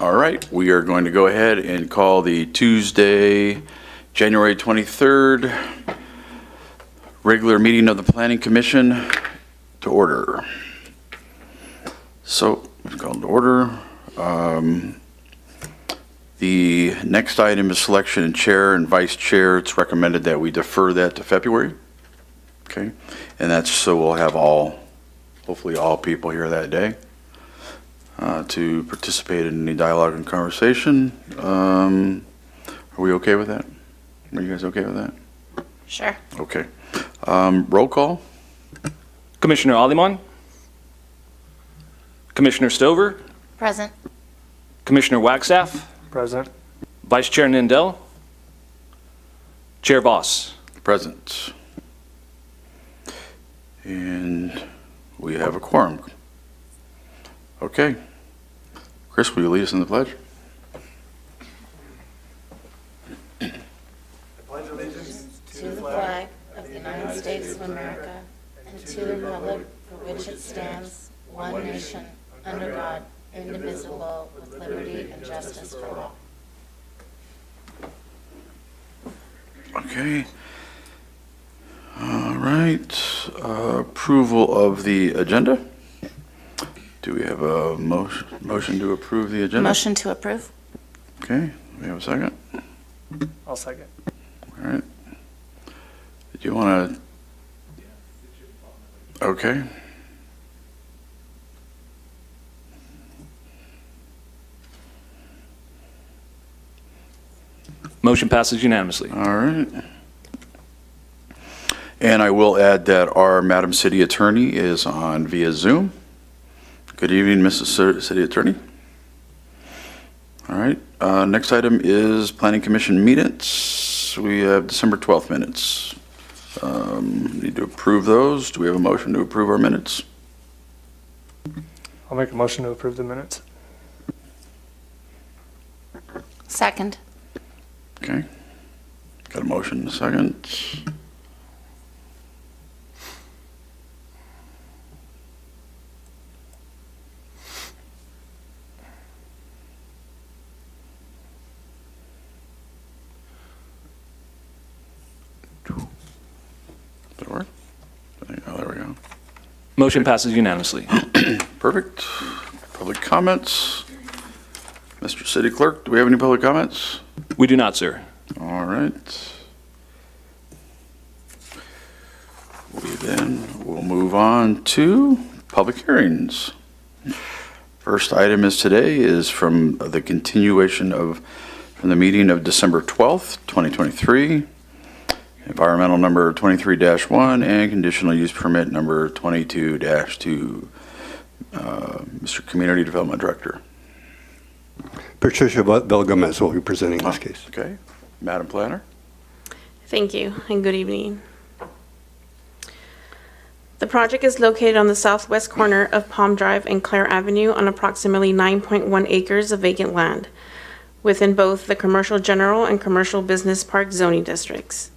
All right, we are going to go ahead and call the Tuesday, January 23rd regular meeting of the Planning Commission to order. So, we've called to order. The next item is selection of chair and vice chair. It's recommended that we defer that to February. Okay, and that's so we'll have hopefully all people here that day to participate in any dialogue and conversation. Are we okay with that? Are you guys okay with that? Sure. Okay. Roll call. Commissioner Aliman, Commissioner Stover, Present. Commissioner Wagstaff, Present. Vice Chair Nindell, Chair Voss. Present. And we have a quorum. Okay. Chris, will you lead us in the pledge? To the flag of the United States of America and to the republic for which it stands, one nation, under God, indivisible, with liberty and justice for all. Okay. All right. Approval of the agenda. Do we have a motion to approve the agenda? Motion to approve. Okay. We have a second? I'll second. All right. Did you want to? Okay. Motion passes unanimously. All right. And I will add that our Madam City Attorney is on via Zoom. Good evening, Mrs. City Attorney. All right. Next item is Planning Commission minutes. We have December 12th minutes. Need to approve those. Do we have a motion to approve our minutes? I'll make a motion to approve the minutes. Second. Okay. Got a motion and a second. Did it work? Oh, there we go. Motion passes unanimously. Perfect. Public comments. Mr. City Clerk, do we have any public comments? We do not, sir. All right. We then will move on to public hearings. First item today is from the continuation from the meeting of December 12th, 2023. Environmental number 23-1 and conditional use permit number 22-2. Mr. Community Development Director. Patricia Villa-Gomez will be presenting this case. Okay. Madam Planner. Thank you, and good evening. The project is located on the southwest corner of Palm Drive and Clare Avenue on approximately 9.1 acres of vacant land within both the Commercial General and Commercial Business Park zoning districts.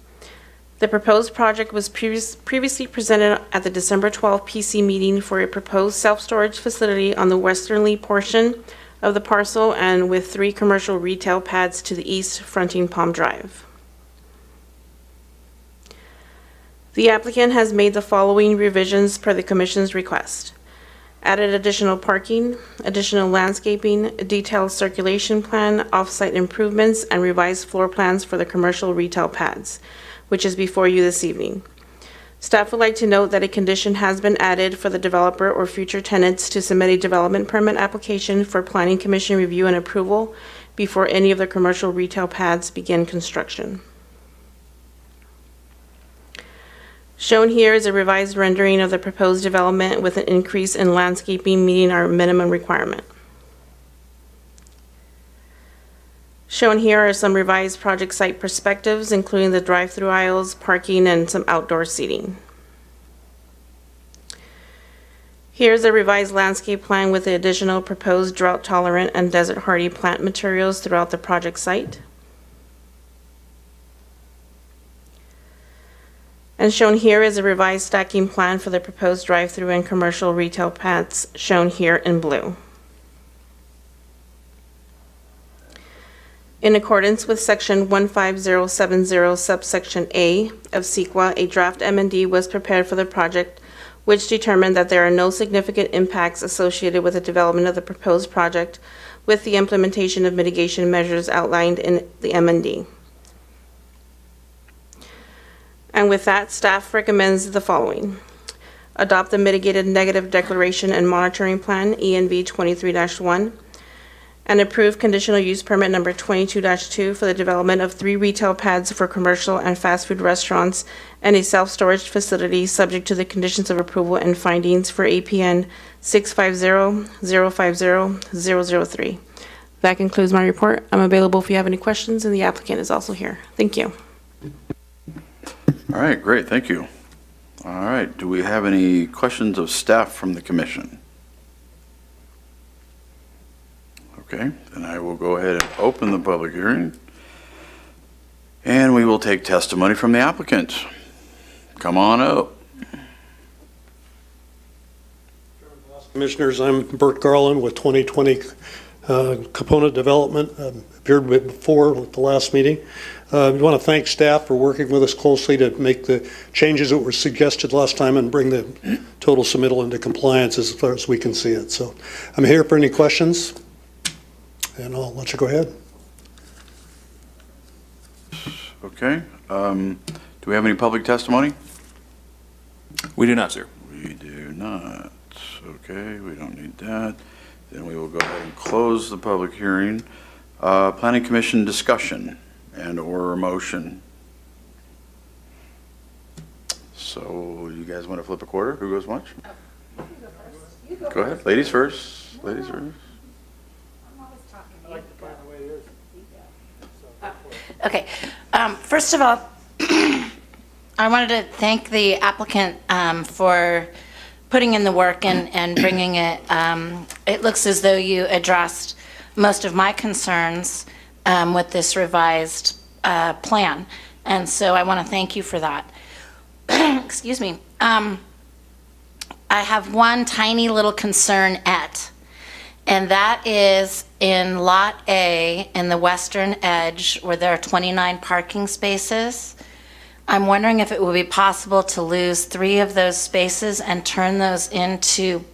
The proposed project was previously presented at the December 12 PC meeting for a proposed self-storage facility on the westerly portion of the parcel and with 3 commercial retail pads to the east fronting Palm Drive. The applicant has made the following revisions per the Commission's request. Added additional parking, additional landscaping, a detailed circulation plan, off-site improvements, and revised floor plans for the commercial retail pads, which is before you this evening. Staff would like to note that a condition has been added for the developer or future tenants to submit a development permit application for Planning Commission review and approval before any of the commercial retail pads begin construction. Shown here is a revised rendering of the proposed development with an increase in landscaping meeting our minimum requirement. Shown here are some revised project site perspectives, including the drive-through aisles, parking, and some outdoor seating. Here's a revised landscape plan with the additional proposed drought-tolerant and desert-hardy plant materials throughout the project site. And shown here is a revised stacking plan for the proposed drive-through and commercial retail pads, shown here in blue. In accordance with Section 15070 subsection A of CEQA, a draft M&D was prepared for the project, which determined that there are no significant impacts associated with the development of the proposed project with the implementation of mitigation measures outlined in the M&D. And with that, staff recommends the following. Adopt the Mitigated Negative Declaration and Monitoring Plan, ENV 23-1, and approve Conditional Use Permit Number 22-2 for the development of 3 retail pads for commercial and fast food restaurants and a self-storage facility subject to the conditions of approval and findings for APN 650-050-003. That concludes my report. I'm available if you have any questions, and the applicant is also here. Thank you. All right, great, thank you. All right, do we have any questions of staff from the commission? Okay, then I will go ahead and open the public hearing. And we will take testimony from the applicant. Come on up. Commissioners, I'm Bert Garland with 2020 Component Development. Appeared before at the last meeting. We want to thank staff for working with us closely to make the changes that were suggested last time and bring the total submittal into compliance as far as we can see it. So I'm here for any questions, and I'll let you go ahead. Okay, do we have any public testimony? We do not, sir. We do not. Okay, we don't need that. Then we will go ahead and close the public hearing. Planning Commission discussion and or motion. So you guys want to flip a quarter? Who goes once? Oh, you can go first. You go Go ahead, ladies first. Ladies first. I'm always talking to you. Okay. First of all, I wanted to thank the applicant for putting in the work and bringing it. It looks as though you addressed most of my concerns with this revised plan. And so I want to thank you for that. Excuse me. I have one tiny little concernette, and that is in Lot A in the western edge where there are 29 parking spaces. I'm wondering if it would be possible to lose 3 of those spaces and turn those into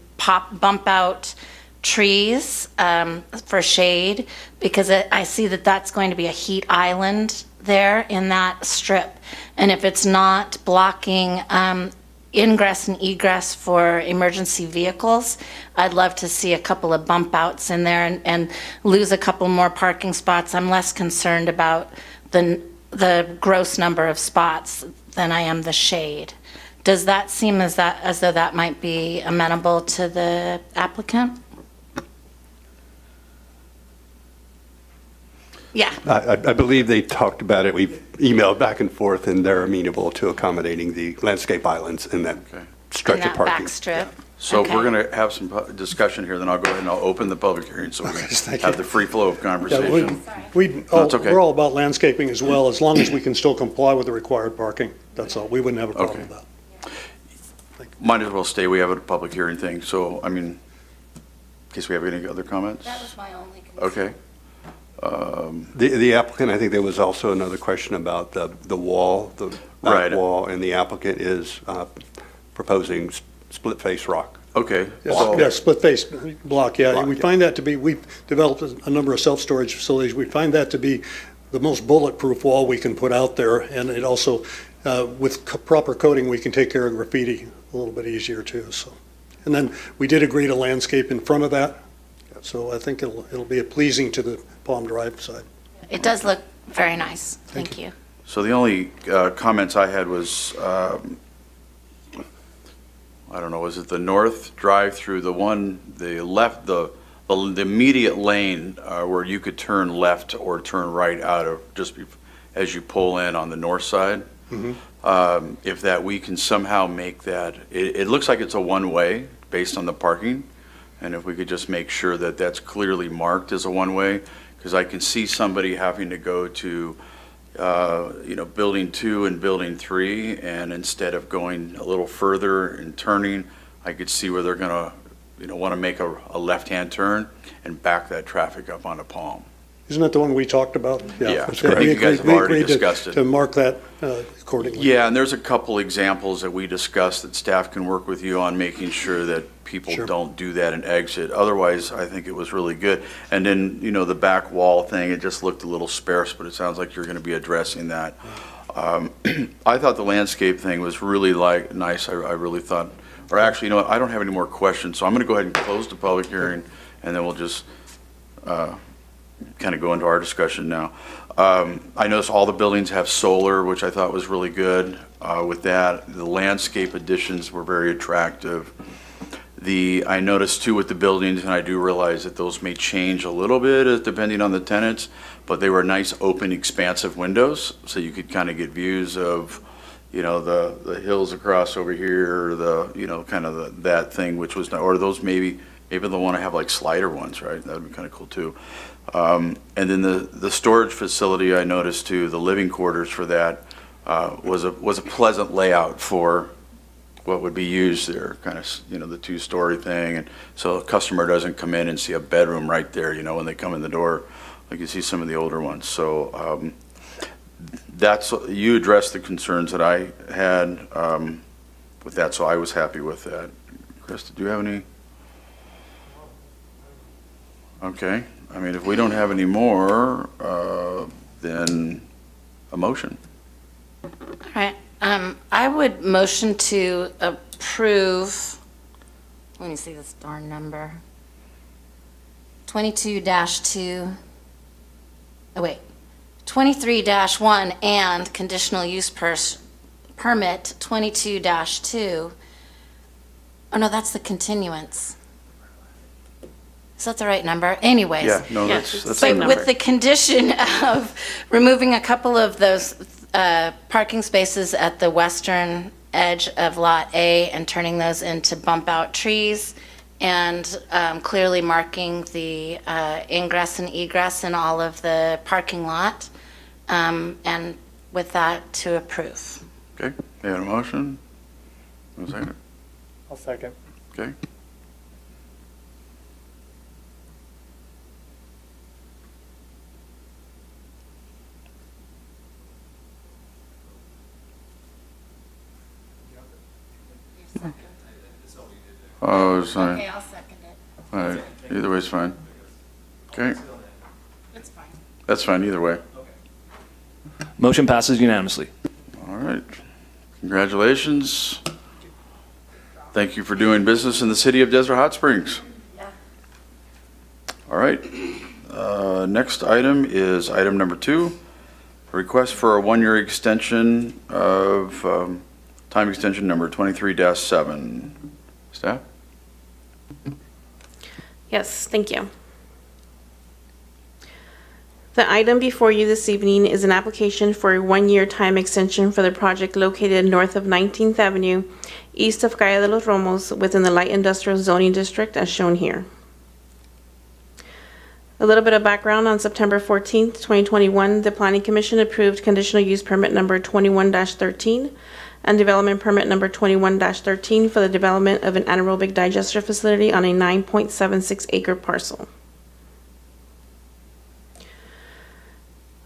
bump out trees for shade, because I see that that's going to be a heat island there in that strip. And if it's not blocking ingress and egress for emergency vehicles, I'd love to see a couple of bump outs in there and lose a couple more parking spots. I'm less concerned about the gross number of spots than I am the shade. Does that seem as though that might be amenable to the applicant? Yeah. I believe they talked about it. We've emailed back and forth, and they're amenable to accommodating the landscape islands in that stretch In that of parking. back strip? So if Okay. we're going to have some discussion here, then I'll go ahead and I'll open the public hearing so we can thank have you. the free flow of Yeah, conversation. It's okay. we're all about landscaping as well, as long as we can still comply with the required parking. That's all. We wouldn't have a problem Okay. with that. Might as well stay. We have a public hearing thing. So, I mean, in case we have any other comments? That was my only concern. Okay. The applicant, I think there was also another question about the wall, the Right. back wall, and the applicant is proposing split face rock. Okay. Yeah, split face block, yeah. Block, We yeah. find that to be, we've developed a number of self-storage facilities. We find that to be the most bulletproof wall we can put out there. And it also, with proper coating, we can take care of graffiti a little bit easier too, so. And then we did agree to landscape in front of that. So I think it'll be pleasing to the Palm Drive side. It does look very nice. Thank you. So the only comments I had was, I don't know, was it the north drive through the one, the left, the immediate lane where you could turn left or turn right out of just as you pull in on the north side? If that we can somehow make that, it looks like it's a one-way based on the parking. And if we could just make sure that that's clearly marked as a one-way, because I can see somebody having to go to, building 2 and building 3, and instead of going a little further and turning, I could see where they're gonna, want to make a left-hand turn and back that traffic up onto Palm. Isn't that the one we talked about? Yeah, So correct. we You guys have we already agreed to- discussed it. To mark that accordingly. Yeah, and there's a couple examples that we discussed that staff can work with you on making sure that people Sure. don't do that and exit. Otherwise, I think it was really good. And then, the back wall thing, it just looked a little sparse, but it sounds like you're going to be addressing that. I thought the landscape thing was really nice. I really thought, or actually, I don't have any more questions, so I'm going to go ahead and close the public hearing, and then we'll just kind of go into our discussion now. I noticed all the buildings have solar, which I thought was really good with that. The landscape additions were very attractive. I noticed too with the buildings, and I do realize that those may change a little bit depending on the tenants, but they were nice, open, expansive windows, so you could kind of get views of, the hills across over here, that thing, which was, or those maybe they'll want to have like slider ones, right? That would be kind of cool too. And then the storage facility, I noticed too, the living quarters for that was a pleasant layout for what would be used there, kind of, the two-story thing. And so a customer doesn't come in and see a bedroom right there, when they come in the door, like you see some of the older ones. So you addressed the concerns that I had with that, so I was happy with that. Chris, did you have any? Okay. I mean, if we don't have any more, then a motion. All right. I would motion to approve, let me see this darn number, 22-2, 23-1 and conditional use permit 22-2. Oh, no, that's the continuance. Is that the right number? Anyways. Yeah, no, Yeah, that's it's the But number. with the condition of removing a couple of those parking spaces at the western edge of Lot A and turning those into bump-out trees, and clearly marking the ingress and egress in all of the parking lot, and with that, to approve. Okay, you have a motion? One second. I'll second. Okay. Oh, it's fine. Okay, I'll second it. All right, either way's fine. Okay, It's fine. that's fine either way. Motion passes unanimously. All right, congratulations. Thank you for doing business in the city of Desert Hot Springs. Yeah. All right, next item is item number 2, a request for a 1-year extension of time extension number 23-7. Staff? Yes, thank you. The item before you this evening is an application for a 1-year time extension for the project located north of 19th Avenue, east of Calle de los Romos, within the Light Industrial Zoning District as shown here. A little bit of background: on September 14th, 2021, the Planning Commission approved conditional use permit number 21-13 and development permit number 21-13 for the development of an anaerobic digester facility on a 9.76 acre parcel.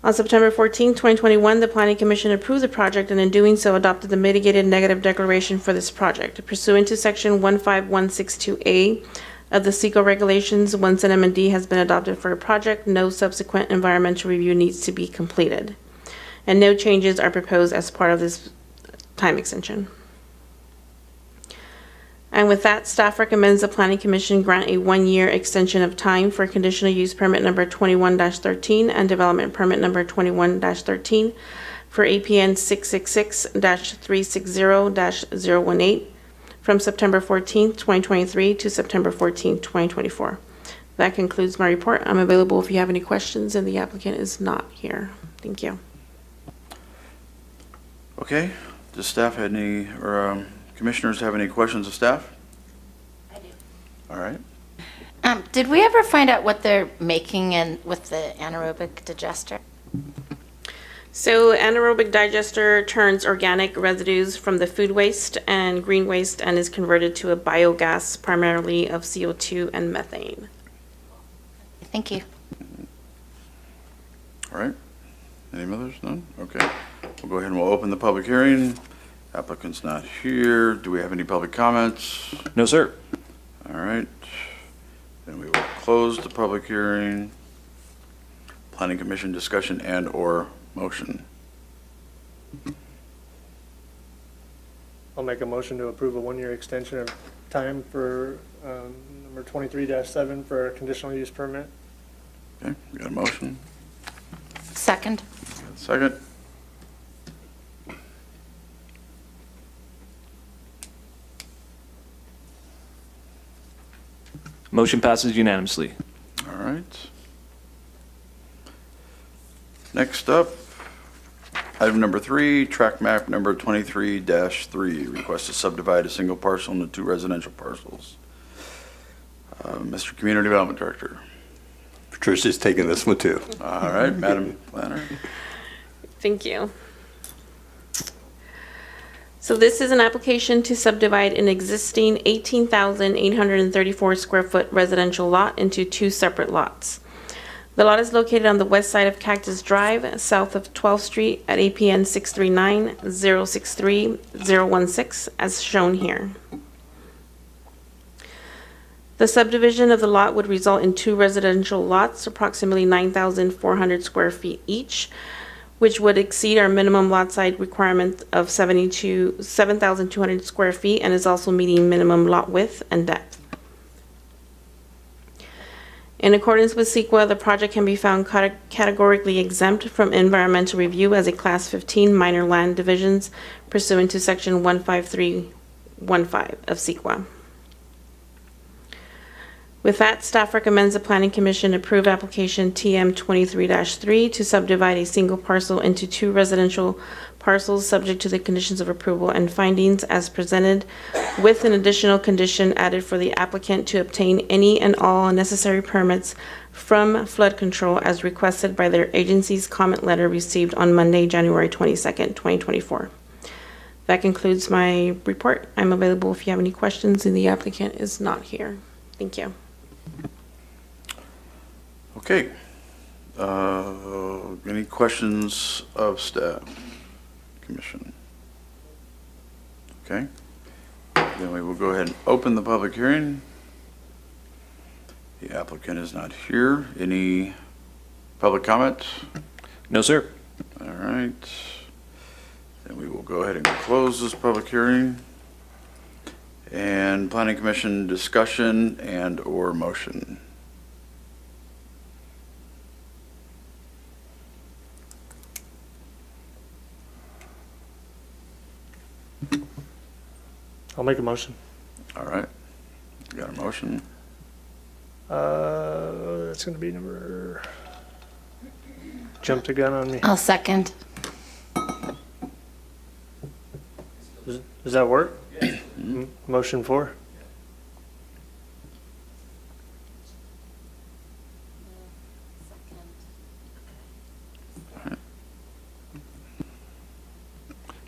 On September 14, 2021, the Planning Commission approved the project and in doing so adopted the mitigated negative declaration for this project. Pursuant to Section 15162A of the SECO regulations, once an M&D has been adopted for a project, no subsequent environmental review needs to be completed, and no changes are proposed as part of this time extension. And with that, staff recommends the Planning Commission grant a 1-year extension of time for conditional use permit number 21-13 and development permit number 21-13 for APN 666-360-018 from September 14th, 2023 to September 14th, 2024. That concludes my report. I'm available if you have any questions, and the applicant is not here. Thank you. Okay, does staff have any, or commissioners have any questions of staff? I do. All right. Did we ever find out what they're making with the anaerobic digester? So anaerobic digester turns organic residues from the food waste and green waste and is converted to a biogas primarily of CO2 and methane. Thank you. right. Any others? None? Okay. We'll go ahead and we'll open the public hearing. Applicant's not here. Do we have any public comments? No, sir. All right. Then we will close the public hearing. Planning Commission discussion and/or motion. I'll make a motion to approve a one-year extension of time for number 23-7 for a conditional use permit. Okay, we got a motion. Second. Second. Motion passes unanimously. All right. Next up, item number 3, tract map number 23-3, request to subdivide a single parcel into 2 residential parcels. Mr. Community Development Director. Patricia's taking this one too. All right, Madam Planner. Thank you. So this is an application to subdivide an existing 18,834 square foot residential lot into 2 separate lots. The lot is located on the west side of Cactus Drive, south of 12th Street at APN 639-063-016, as shown here. The subdivision of the lot would result in 2 residential lots, approximately 9,400 square feet each, which would exceed our minimum lot size requirement of 7,200 square feet and is also meeting minimum lot width and depth. In accordance with CEQA, the project can be found categorically exempt from environmental review as a Class 15 minor land divisions pursuant to Section 15315 of CEQA. With that, staff recommends the Planning Commission approve application TM 23-3 to subdivide a single parcel into 2 residential parcels subject to the conditions of approval and findings as presented, with an additional condition added for the applicant to obtain any and all necessary permits from flood control as requested by their agency's comment letter received on Monday, January 22nd, 2024. That concludes my report. I'm available if you have any questions, and the applicant is not here. Thank you. Okay. Any questions of staff? Commission? Okay. Then we will go ahead and open the public hearing. The applicant is not here. Any public comments? No, sir. All right. Then we will go ahead and close this public hearing. And Planning Commission discussion and/or motion. I'll make a motion. All right. Got a motion. That's going to be number... Jumped the gun on me. I'll second. Does that work? Motion 4?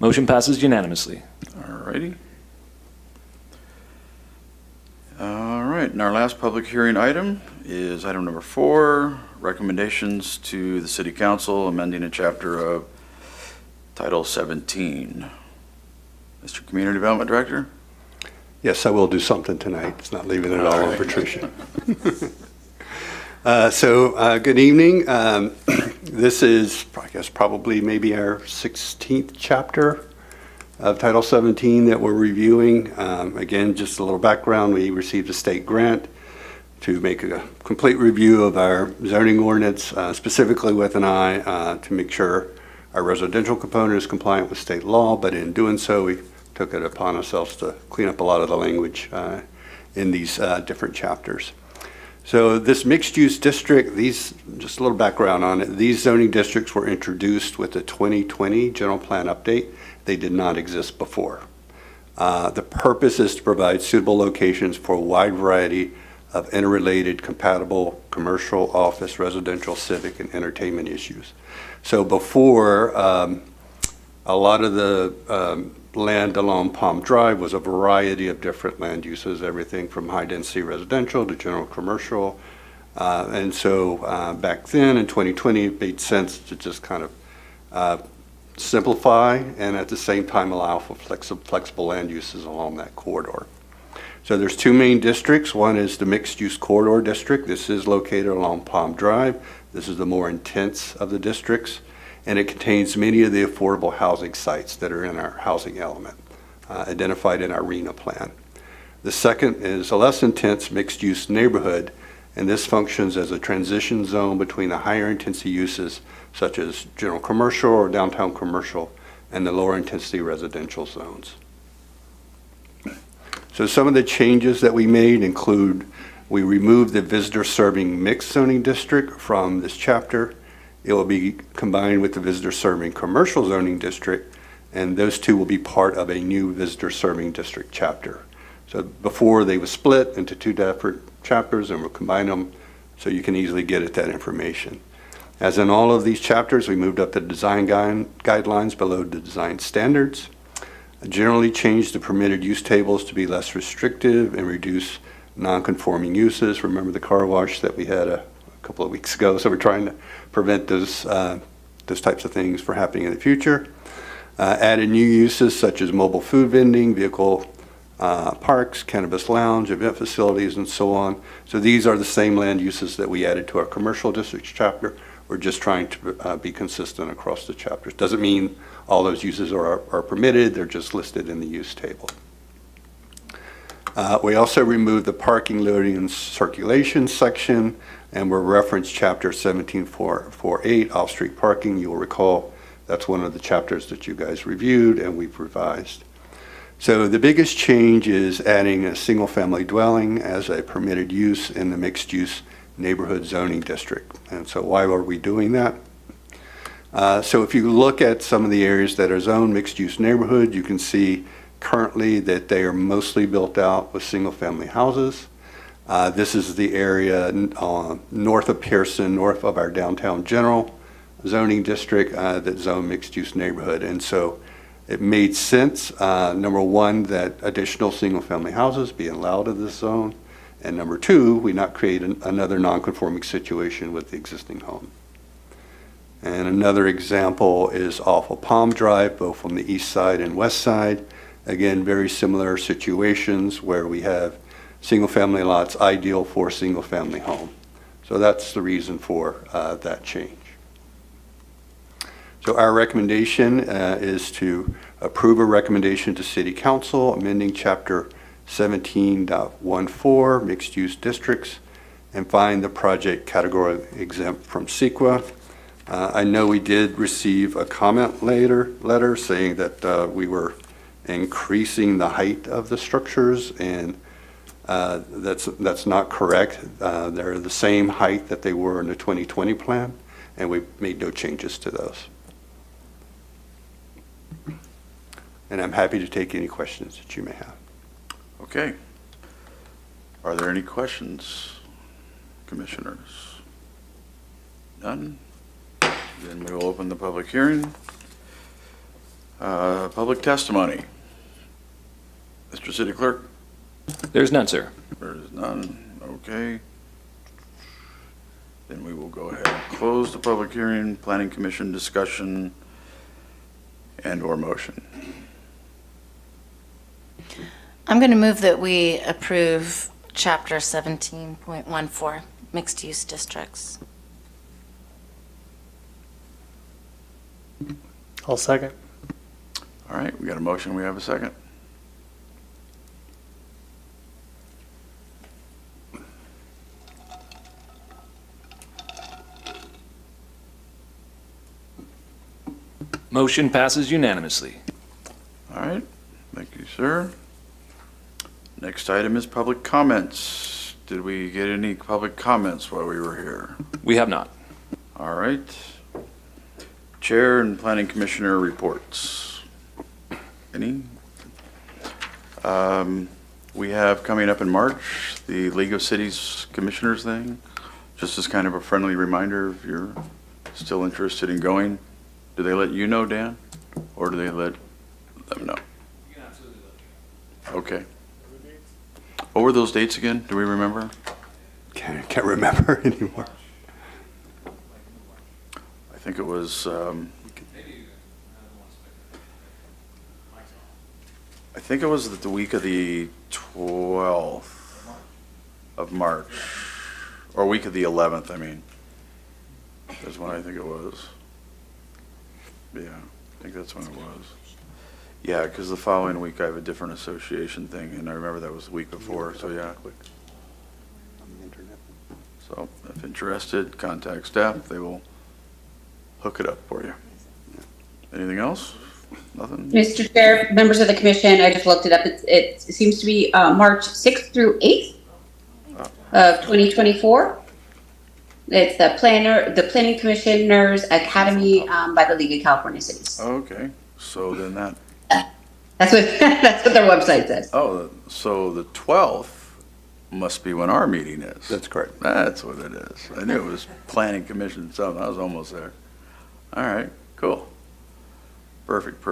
Motion passes unanimously. All righty. All right, and our last public hearing item is item number 4, recommendations to the City Council amending a chapter of Title 17. Mr. Community Development Director? Yes, I will do something tonight. It's not leaving it all on Patricia. Good evening. This is, I guess, probably maybe our 16th chapter of Title 17 that we're reviewing. Again, just a little background. We received a state grant to make a complete review of our zoning ordinance, specifically with an eye to make sure our residential component is compliant with state law, but in doing so, we took it upon ourselves to clean up a lot of the language in these different chapters. So this mixed-use district, just a little background on it, these zoning districts were introduced with the 2020 general plan update. They did not exist before. The purpose is to provide suitable locations for a wide variety of interrelated, compatible commercial, office, residential, civic, and entertainment issues. So before, a lot of the land along Palm Drive was a variety of different land uses, everything from high-density residential to general commercial. And so back then in 2020, it made sense to just kind of simplify and at the same time allow for flexible land uses along that corridor. So there's two main districts. One is the mixed-use corridor district. This is located along Palm Drive. This is the more intense of the districts, and it contains many of the affordable housing sites that are in our housing element, identified in our RENA plan. The second is a less intense mixed-use neighborhood, and this functions as a transition zone between the higher intensity uses such as general commercial or downtown commercial and the lower intensity residential zones. So some of the changes that we made include we removed the visitor serving mixed zoning district from this chapter. It will be combined with the visitor serving commercial zoning district, and those two will be part of a new visitor serving district chapter. So before they were split into two different chapters, and we'll combine them so you can easily get at that information. As in all of these chapters, we moved up the design guidelines below the design standards. Generally changed the permitted use tables to be less restrictive and reduce non-conforming uses. Remember the car wash that we had a couple of weeks ago? So we're trying to prevent those types of things from happening in the future. Added new uses such as mobile food vending, vehicle parks, cannabis lounge, event facilities, and so on. So these are the same land uses that we added to our commercial district chapter. We're just trying to be consistent across the chapters. Doesn't mean all those uses are permitted, they're just listed in the use table. We also removed the parking, loading, and circulation section, and we're referenced chapter 17.448, off-street parking. You'll recall that's one of the chapters that you guys reviewed and we've revised. So the biggest change is adding a single-family dwelling as a permitted use in the mixed-use neighborhood zoning district. And so why are we doing that? So if you look at some of the areas that are zoned mixed-use neighborhood, you can see currently that they are mostly built out with single-family houses. This is the area north of Pearson, north of our downtown general zoning district that's zoned mixed-use neighborhood. And so it made sense, number one, that additional single-family houses be allowed in this zone. And number two, we not create another non-conforming situation with the existing home. And another example is off of Palm Drive, both on the east side and west side. Again, very similar situations where we have single-family lots ideal for a single-family home. So that's the reason for that change. So our recommendation is to approve a recommendation to City Council amending Chapter 17.14 mixed-use districts and find the project category exempt from CEQA. I know we did receive a comment letter saying that we were increasing the height of the structures, and that's not correct. They're the same height that they were in the 2020 plan, and we made no changes to those. And I'm happy to take any questions that you may have. Okay. Are there any questions, commissioners? None? Then we will open the public hearing. Public testimony. Mr. City Clerk? There's none, sir. There is none. Okay. Then we will go ahead and close the public hearing, Planning Commission discussion and/or motion. I'm going to move that we approve Chapter 17.14, mixed-use districts. I'll second. All right, we got a motion, we have a second. Motion passes unanimously. All right, thank you, sir. Next item is public comments. Did we get any public comments while we were here? We have not. All right. Chair and Planning Commissioner reports. Any? We have coming up in March, the League of Cities Commissioners thing. Just as kind of a friendly reminder, if you're still interested in going, do they let you know, Dan? Or do they let them know? You can absolutely let me know. Okay. What were those dates again? Do we remember? Can't remember anymore. I think it was, I think it was the week of the 12th of March, or week of the 11th, I mean. That's when I think it was. Yeah, I think that's when it was. Yeah, because the following week I have a different association thing, and I remember that was the week before, so yeah. So if interested, contact staff, they will hook it up for you. Anything else? Nothing? Mr. Chair, members of the commission, I just looked it up. It seems to be March 6th through 8th of 2024. It's the Planning Commissioners Academy by the League of California Cities. Okay, so then that, That's what that's what their website says. oh, so the 12th must be when our meeting is. That's correct. That's what it is. I knew it was Planning Commission something. I was almost there. All right, cool. Perfect.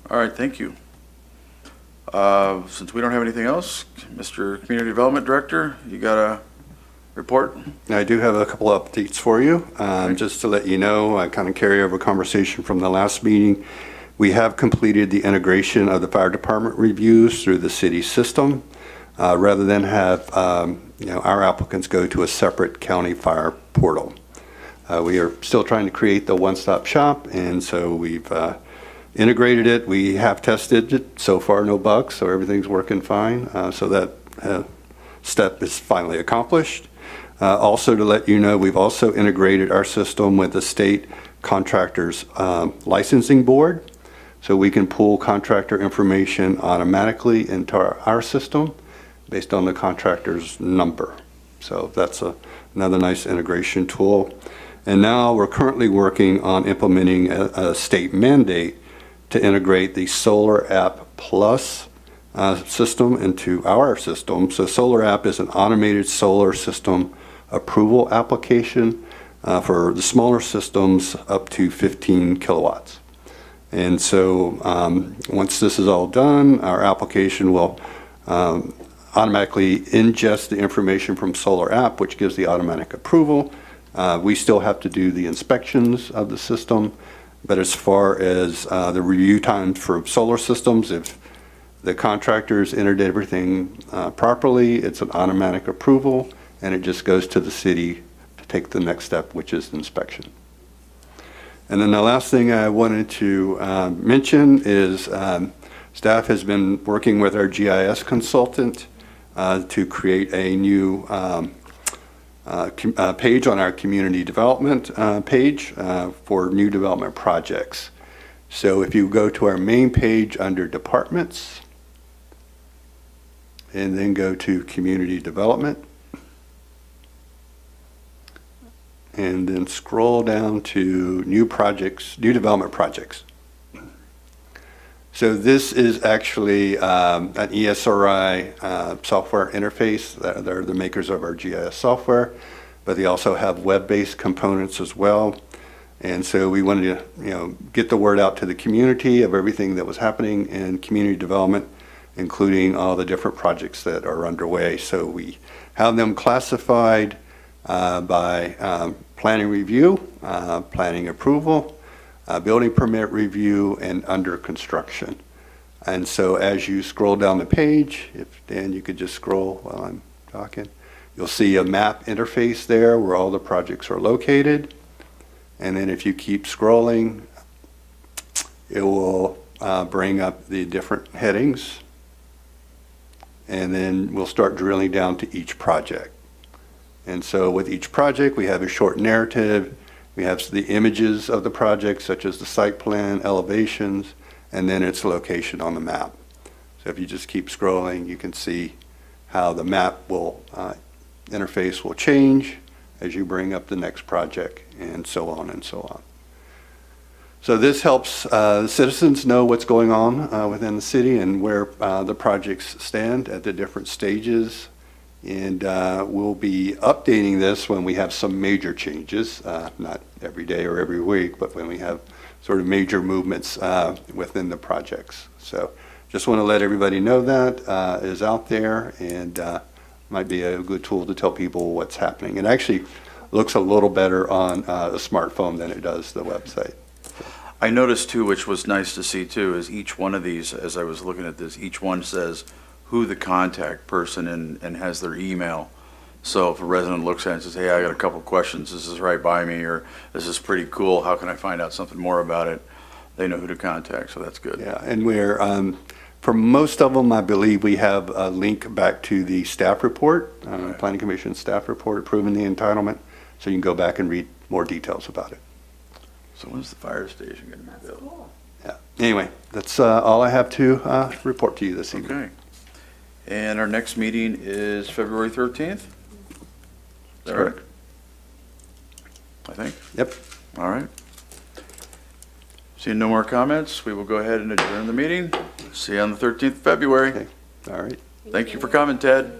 All right, thank you. Since we don't have anything else, Mr. Community Development Director, you got a report? I do have a couple of updates for you. Just to let you know, I kind of carry over conversation from the last meeting. We have completed the integration of the fire department reviews through the city system, rather than have our applicants go to a separate county fire portal. We are still trying to create the one-stop shop, and so we've integrated it. We have tested it. So far, no bugs, so everything's working fine. So that step is finally accomplished. Also, to let you know, we've also integrated our system with the state contractors licensing board, so we can pull contractor information automatically into our system based on the contractor's number. So that's another nice integration tool. And now we're currently working on implementing a state mandate to integrate the Solar App Plus system into our system. So Solar App is an automated solar system approval application for the smaller systems up to 15 kilowatts. And so once this is all done, our application will automatically ingest the information from Solar App, which gives the automatic approval. We still have to do the inspections of the system, but as far as the review times for solar systems, if the contractors entered everything properly, it's an automatic approval, and it just goes to the city to take the next step, which is inspection. And then the last thing I wanted to mention is staff has been working with our GIS consultant to create a new page on our community development page for new development projects. So if you go to our main page under departments and then go to community development and then scroll down to new projects, new development projects. So this is actually an ESRI software interface. They're the makers of our GIS software, but they also have web-based components as well. And so we wanted to, get the word out to the community of everything that was happening in community development, including all the different projects that are underway. So we have them classified by planning review, planning approval, building permit review, and under construction. And so as you scroll down the page, if Dan, you could just scroll while I'm talking, you'll see a map interface there where all the projects are located. And then if you keep scrolling, it will bring up the different headings. And then we'll start drilling down to each project. And so with each project, we have a short narrative. We have the images of the project, such as the site plan, elevations, and then its location on the map. So if you just keep scrolling, you can see how the map will interface will change as you bring up the next project, and so on and so on. So this helps citizens know what's going on within the city and where the projects stand at the different stages. And we'll be updating this when we have some major changes, not every day or every week, but when we have sort of major movements within the projects. So just want to let everybody know that is out there, and might be a good tool to tell people what's happening. It actually looks a little better on a smartphone than it does the website. I noticed too, which was nice to see too, is each one of these, as I was looking at this, each one says who the contact person and has their email. So if a resident looks at it and says, hey, I got a couple questions, this is right by me, or this is pretty cool, how can I find out something more about it? They know who to contact, so that's good. Yeah, and for most of them, I believe we have a link back to the staff report, Planning Commission staff report approving the entitlement, so you can go back and read more details about it. So when's the fire station going to be built? Cool. Yeah. Anyway, that's all I have to report to you this evening. Okay. And our next meeting is February 13th? Is that right? I think. Yep. All right. Seeing no more comments, we will go ahead and adjourn the meeting. See you on the 13th of February. Okay. All right. Thank you for coming, Ted.